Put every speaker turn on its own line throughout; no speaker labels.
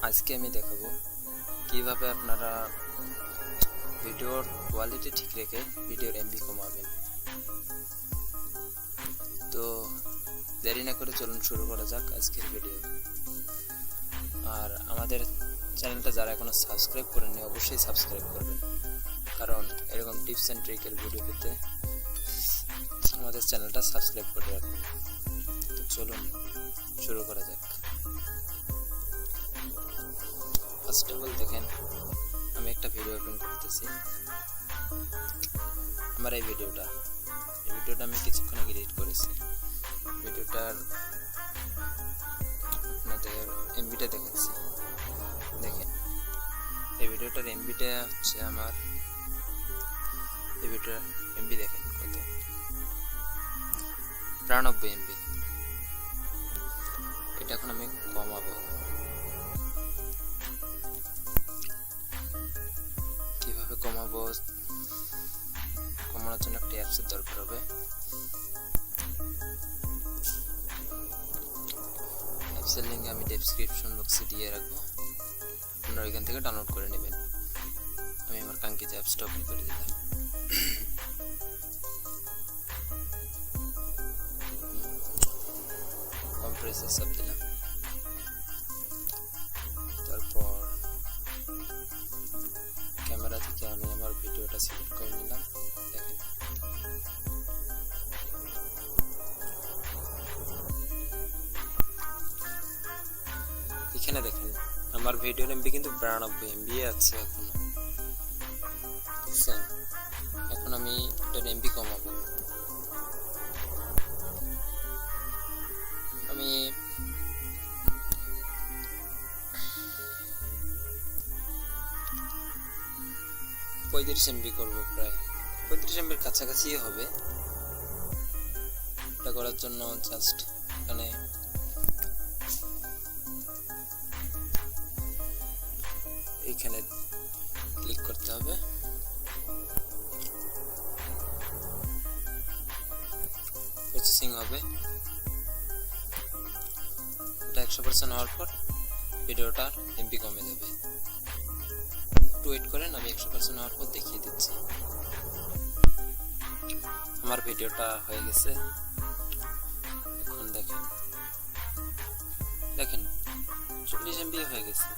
আজকে আমি দেখাবো কিভাবে আপনারা ভিডিওর কোয়ালিটি ঠিক রেখে ভিডিওর এমবি কমাবেন। তো দেরি না করে চলুন শুরু করা যাক আজকের ভিডিও। আর আমাদের চ্যানেলটা যারা এখনো সাবস্ক্রাইব করেননি অবশ্যই সাবস্ক্রাইব করবেন, কারণ এরকম টিপস অ্যান্ড ট্রিকের ভিডিও পেতে আমাদের চ্যানেলটা সাবস্ক্রাইব করে রাখবেন। তো চলুন শুরু করা যাক। ফার্স্ট অফ অল দেখেন, আমি একটা ভিডিও ওপেন করতেছি। আমার এই ভিডিওটা আমি কিছুক্ষণ আগে এডিট করেছি। ভিডিওটার আপনাদের এমবিটা দেখাচ্ছি। দেখেন, এই ভিডিওটার এমবিটা হচ্ছে আমার, এই ভিডিওটার এমবি দেখেন কত, 93 এমবি। এটা এখন আমি কমাবো। কিভাবে কমাবো? কমানোর জন্য একটা অ্যাপসের দরকার হবে। অ্যাপসের লিঙ্ক আমি ডেসক্রিপশন বক্সে দিয়ে রাখবো, আপনারা ওইখান থেকে ডাউনলোড করে নেবেন। আমি আমার কাঙ্ক্ষিত অ্যাপসটা ওপেন করে দিলাম। কম্প্রেসর সব দিলাম, তারপর ক্যামেরা থেকে আমি আমার ভিডিওটা সিলেক্ট করে নিলাম। দেখেন, এখানে দেখেন আমার ভিডিওর এমবি কিন্তু 92 এমবি আছে এখনো। দেখছেন? এখন আমি এটার এমবি কমাবো। আমি 35 এমবি করবো, প্রায় 35 এমবির কাছাকাছি হবে। এটা করার জন্য জাস্ট এখানে এইখানে ক্লিক করতে হবে। প্রসেসিং হবে, এটা 100% হওয়ার পর ভিডিওটার এমবি কমে যাবে। একটু ওয়েট করেন, আমি 100% হওয়ার পর দেখিয়ে দিচ্ছি। আমার ভিডিওটা হয়ে গেছে। এখন দেখেন 40 এমবি হয়ে গেছে,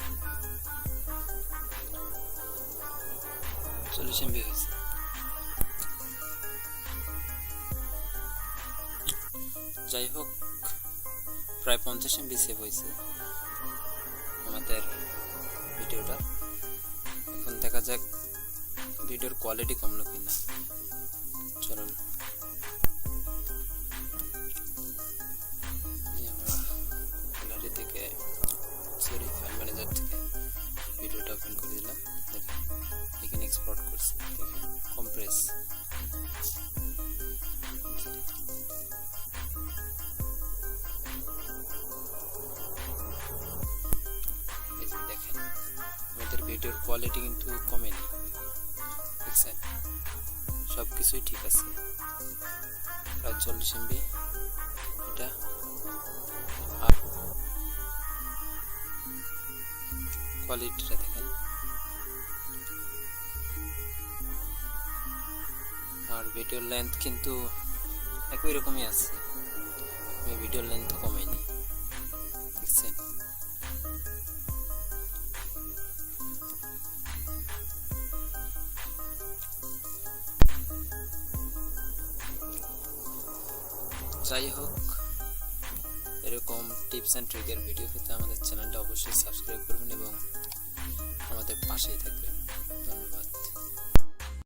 40 এমবি হয়েছে। যাই হোক, প্রায় 50 এমবি সেভ হয়েছে আমাদের ভিডিওটা। এখন দেখা যাক ভিডিওর কোয়ালিটি কমলো কিনা। চলুন, গ্যালারি থেকে ফাইল ম্যানেজার থেকে ভিডিওটা ওপেন করে দিলাম। দেখেন, এখানে এক্সপোর্ট করছি। দেখেন, কম্প্রেস। দেখেন, আমাদের ভিডিওর কোয়ালিটি কিন্তু কমেনি। দেখছেন, সব কিছুই ঠিক আছে। প্রায় 40 এমবি এটা। আর কোয়ালিটিটা দেখেন, আর ভিডিওর লেন্থ কিন্তু একই রকমই আছে। ভিডিওর লেন্থ কমেনি। দেখছেন, যাই হোক, এরকম টিপস অ্যান্ড ট্রিকের ভিডিও পেতে আমাদের চ্যানেলটা অবশ্যই সাবস্ক্রাইব করবেন এবং আমাদের পাশেই থাকবেন। ধন্যবাদ।